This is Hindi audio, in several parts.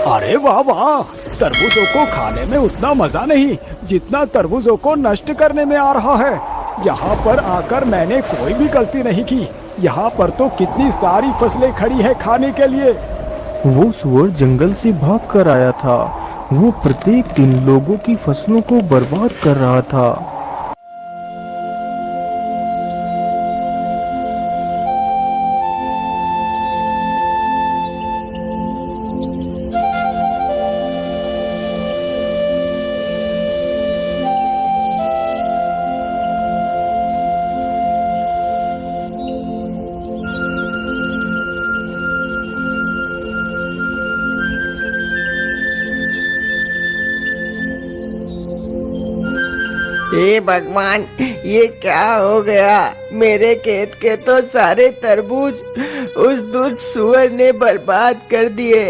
अरे वाह वाह, तरबूजों को खाने में उतना मजा नहीं जितना तरबूजों को नष्ट करने में आ रहा है। यहाँ पर आकर मैंने कोई भी गलती नहीं की। यहाँ पर तो कितनी सारी फसलें खड़ी है खाने के लिए। वो सुअर जंगल से भाग कर आया था। वो प्रत्येक दिन लोगों की फसलों को बर्बाद कर रहा था। हे भगवान, ये क्या हो गया? मेरे खेत के तो सारे तरबूज उस दुष्ट सुअर ने बर्बाद कर दिए।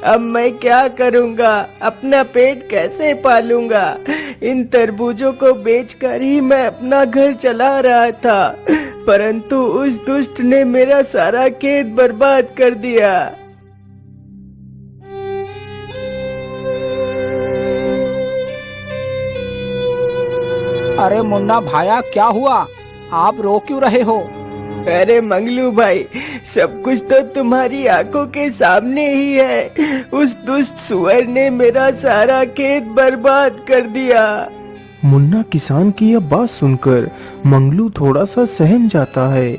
अब मैं क्या करूंगा? अपना पेट कैसे पालूंगा? इन तरबूजों को बेचकर ही मैं अपना घर चला रहा था, परंतु उस दुष्ट ने मेरा सारा खेत बर्बाद कर दिया। अरे मुन्ना भाया, क्या हुआ? आप रो क्यों रहे हो? अरे मंगलू भाई, सब कुछ तो तुम्हारी आंखों के सामने ही है। उस दुष्ट सुअर ने मेरा सारा खेत बर्बाद कर दिया। मुन्ना किसान की यह बात सुनकर मंगलू थोड़ा सा सहम जाता है।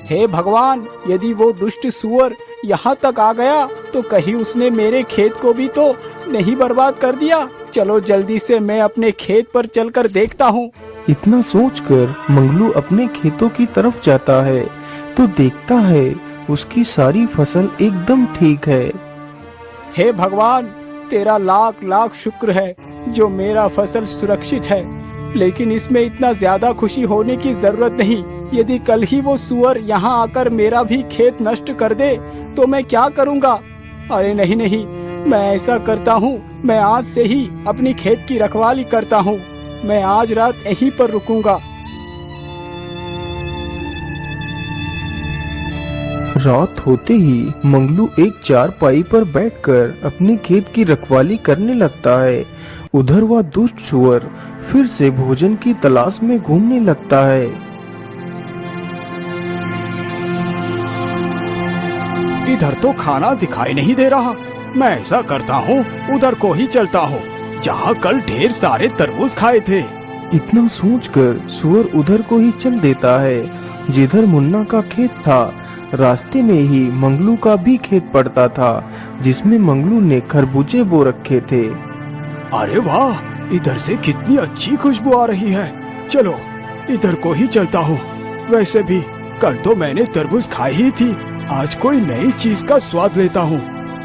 हे भगवान, यदि वो दुष्ट सुअर यहाँ तक आ गया तो कहीं उसने मेरे खेत को भी तो नहीं बर्बाद कर दिया। चलो जल्दी से मैं अपने खेत पर चलकर देखता हूँ। इतना सोचकर मंगलू अपने खेतों की तरफ जाता है तो देखता है उसकी सारी फसल एकदम ठीक है। हे भगवान, तेरा लाख लाख शुक्र है जो मेरा फसल सुरक्षित है। लेकिन इसमें इतना ज्यादा खुशी होने की जरूरत नहीं। यदि कल ही वो सुअर यहाँ आकर मेरा भी खेत नष्ट कर दे तो मैं क्या करूँगा? अरे नहीं नहीं, मैं ऐसा करता हूँ, मैं आज से ही अपनी खेत की रखवाली करता हूँ। मैं आज रात यहीं पर रुकूंगा। रात होते ही मंगलू एक चारपाई पर बैठकर अपने खेत की रखवाली करने लगता है। उधर वह दुष्ट सुअर फिर से भोजन की तलाश में घूमने लगता है। इधर तो खाना दिखाई नहीं दे रहा। मैं ऐसा करता हूँ, उधर को ही चलता हूँ जहाँ कल ढेर सारे तरबूज खाए थे। इतना सोचकर सुअर उधर को ही चल देता है जिधर मुन्ना का खेत था। रास्ते में ही मंगलू का भी खेत पड़ता था जिसमें मंगलू ने खरबूजे बो रखे थे। अरे वाह, इधर से कितनी अच्छी खुशबू आ रही है। चलो इधर को ही चलता हूँ। वैसे भी कल तो मैंने तरबूज खाई ही थी, आज कोई नई चीज का स्वाद लेता हूँ।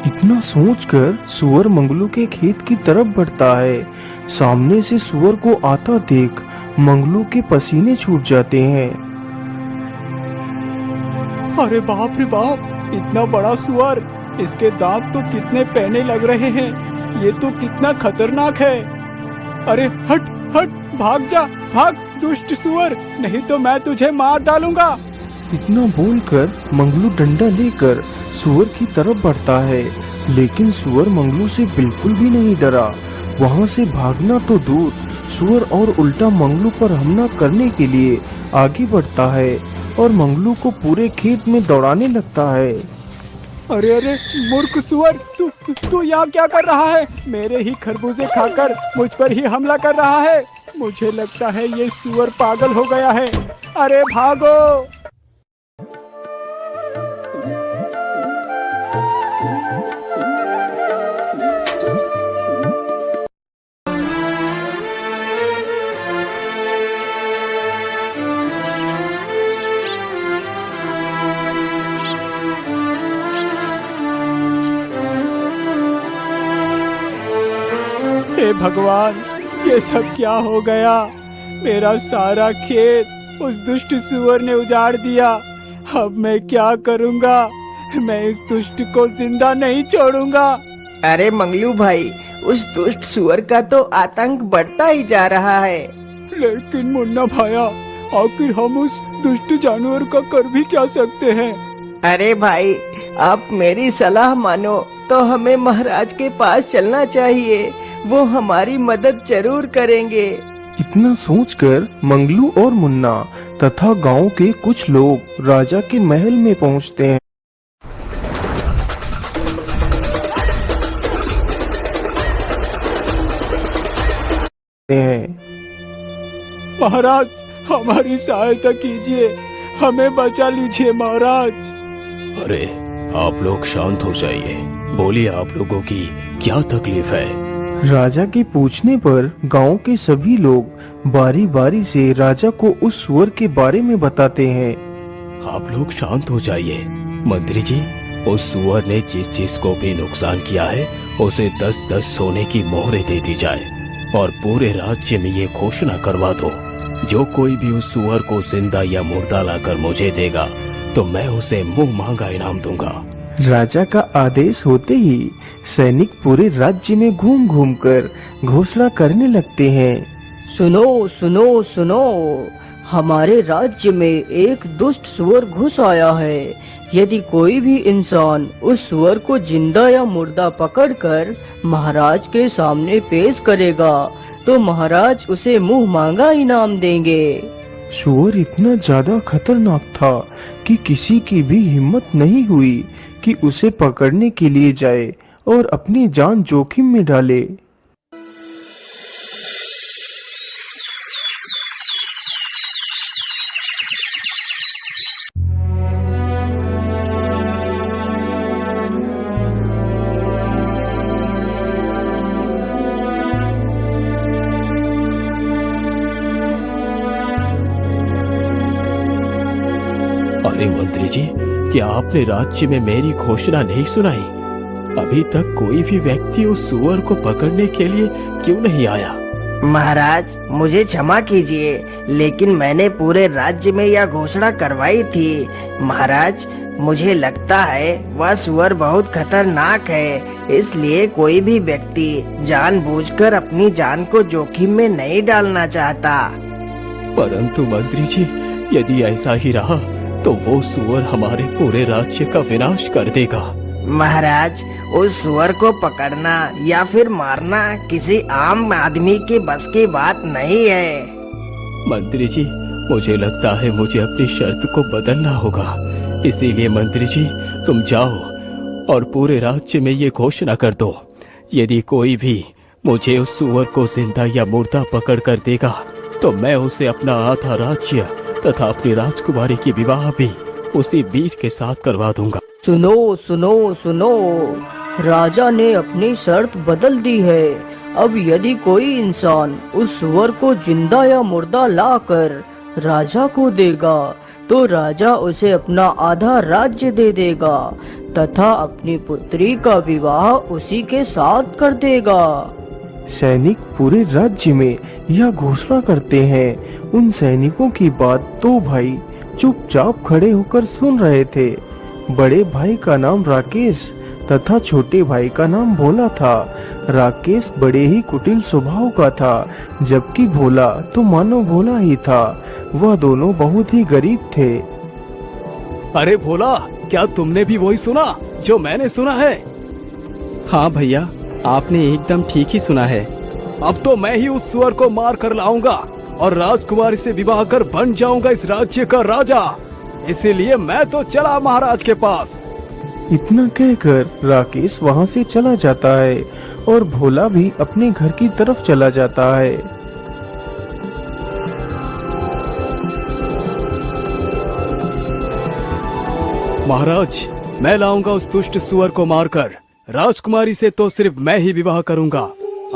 इतना सोचकर सुअर मंगलू के खेत की तरफ बढ़ता है। सामने से सुअर को आता देख मंगलू के पसीने छूट जाते हैं। अरे बाप रे बाप, इतना बड़ा सुअर! इसके दांत तो कितने पैने लग रहे हैं। ये तो कितना खतरनाक है। अरे हट हट, भाग जा भाग दुष्ट सुअर, नहीं तो मैं तुझे मार डालूंगा। इतना बोलकर मंगलू डंडा लेकर सुअर की तरफ बढ़ता है, लेकिन सुअर मंगलू से बिल्कुल भी नहीं डरा। वहाँ से भागना तो दूर, सुअर और उल्टा मंगलू पर हमला करने के लिए आगे बढ़ता है और मंगलू को पूरे खेत में दौड़ाने लगता है। अरे अरे मूर्ख सुअर, तू यहाँ क्या कर रहा है? मेरे ही खरबूजे खाकर मुझ पर ही हमला कर रहा है। मुझे लगता है ये सुअर पागल हो गया है। अरे भागो! हे भगवान, ये सब क्या हो गया? मेरा सारा खेत उस दुष्ट सुअर ने उजाड़ दिया। अब मैं क्या करूंगा? मैं इस दुष्ट को जिंदा नहीं छोड़ूंगा। अरे मंगलू भाई, उस दुष्ट सुअर का तो आतंक बढ़ता ही जा रहा है। लेकिन मुन्ना भाया, आखिर हम उस दुष्ट जानवर का कर भी क्या सकते हैं? अरे भाई, आप मेरी सलाह मानो तो हमें महाराज के पास चलना चाहिए, वो हमारी मदद जरूर करेंगे। इतना सोचकर मंगलू और मुन्ना तथा गांव के कुछ लोग राजा के महल में पहुंचते हैं। महाराज, हमारी सहायता कीजिए, हमें बचा लीजिए महाराज। अरे आप लोग शांत हो जाइए, बोलिए आप लोगों की क्या तकलीफ है। राजा के पूछने पर गांव के सभी लोग बारी बारी से राजा को उस सुअर के बारे में बताते हैं। आप लोग शांत हो जाइए। मंत्री जी, उस सुअर ने जिस जिस को भी नुकसान किया है उसे 10-10 सोने की मोहरें दे दी जाए और पूरे राज्य में ये घोषणा करवा दो, जो कोई भी उस सुअर को जिंदा या मुर्दा लाकर मुझे देगा तो मैं उसे मुंह मांगा इनाम दूंगा। राजा का आदेश होते ही सैनिक पूरे राज्य में घूम घूम कर घोषणा करने लगते हैं। सुनो सुनो सुनो, हमारे राज्य में एक दुष्ट सुअर घुस आया है। यदि कोई भी इंसान उस सुअर को जिंदा या मुर्दा पकड़कर महाराज के सामने पेश करेगा तो महाराज उसे मुंह मांगा इनाम देंगे। सुअर इतना ज्यादा खतरनाक था कि किसी की भी हिम्मत नहीं हुई कि उसे पकड़ने के लिए जाए और अपनी जान जोखिम में डाले। अरे मंत्री जी, क्या आपने राज्य में मेरी घोषणा नहीं सुनाई? अभी तक कोई भी व्यक्ति उस सुअर को पकड़ने के लिए क्यों नहीं आया? महाराज, मुझे क्षमा कीजिए, लेकिन मैंने पूरे राज्य में यह घोषणा करवाई थी। महाराज, मुझे लगता है वह सुअर बहुत खतरनाक है, इसलिए कोई भी व्यक्ति जानबूझकर अपनी जान को जोखिम में नहीं डालना चाहता। परंतु मंत्री जी, यदि ऐसा ही रहा तो वो सुअर हमारे पूरे राज्य का विनाश कर देगा। महाराज, उस सुअर को पकड़ना या फिर मारना किसी आम आदमी के बस की बात नहीं है। मंत्री जी, मुझे लगता है मुझे अपनी शर्त को बदलना होगा। इसीलिए मंत्री जी, तुम जाओ और पूरे राज्य में ये घोषणा कर दो, यदि कोई भी मुझे उस सुअर को जिंदा या मुर्दा पकड़ कर देगा तो मैं उसे अपना आधा राज्य तथा अपनी राजकुमारी की विवाह भी उसी वीर के साथ करवा दूंगा। सुनो सुनो सुनो, राजा ने अपनी शर्त बदल दी है। अब यदि कोई इंसान उस सुअर को जिंदा या मुर्दा लाकर राजा को देगा तो राजा उसे अपना आधा राज्य दे देगा तथा अपनी पुत्री का विवाह उसी के साथ कर देगा। सैनिक पूरे राज्य में यह घोषणा करते हैं। उन सैनिकों की बात दो भाई चुपचाप खड़े होकर सुन रहे थे। बड़े भाई का नाम राकेश तथा छोटे भाई का नाम भोला था। राकेश बड़े ही कुटिल स्वभाव का था, जबकि भोला तो मानो भोला ही था। वह दोनों बहुत ही गरीब थे। अरे भोला, क्या तुमने भी वही सुना जो मैंने सुना है? हाँ भैया, आपने एकदम ठीक ही सुना है। अब तो मैं ही उस सुअर को मार कर लाऊंगा और राजकुमारी से विवाह कर बन जाऊंगा इस राज्य का राजा। इसीलिए मैं तो चला महाराज के पास। इतना कहकर राकेश वहां से चला जाता है और भोला भी अपने घर की तरफ चला जाता है। महाराज, मैं लाऊंगा उस दुष्ट सुअर को मारकर। राजकुमारी से तो सिर्फ मैं ही विवाह करूंगा।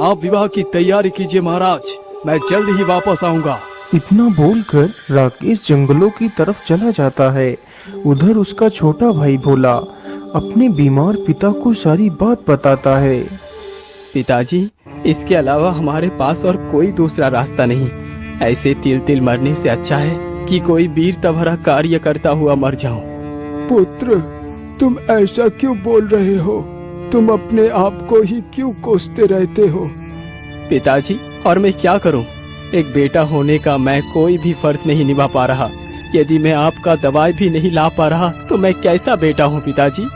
आप विवाह की तैयारी कीजिए महाराज, मैं जल्द ही वापस आऊंगा। इतना बोलकर राकेश जंगलों की तरफ चला जाता है। उधर उसका छोटा भाई भोला अपने बीमार पिता को सारी बात बताता है। पिताजी, इसके अलावा हमारे पास और कोई दूसरा रास्ता नहीं। ऐसे तिल तिल मरने से अच्छा है कि कोई वीरता भरा कार्य करता हुआ मर जाऊं। पुत्र, तुम ऐसा क्यों बोल रहे हो? तुम अपने आप को ही क्यों कोसते रहते हो? पिताजी, और मैं क्या करूं? एक बेटा होने का मैं कोई भी फर्ज नहीं निभा पा रहा। यदि मैं आपका दवाई भी नहीं ला पा रहा तो मैं कैसा बेटा हूं पिताजी?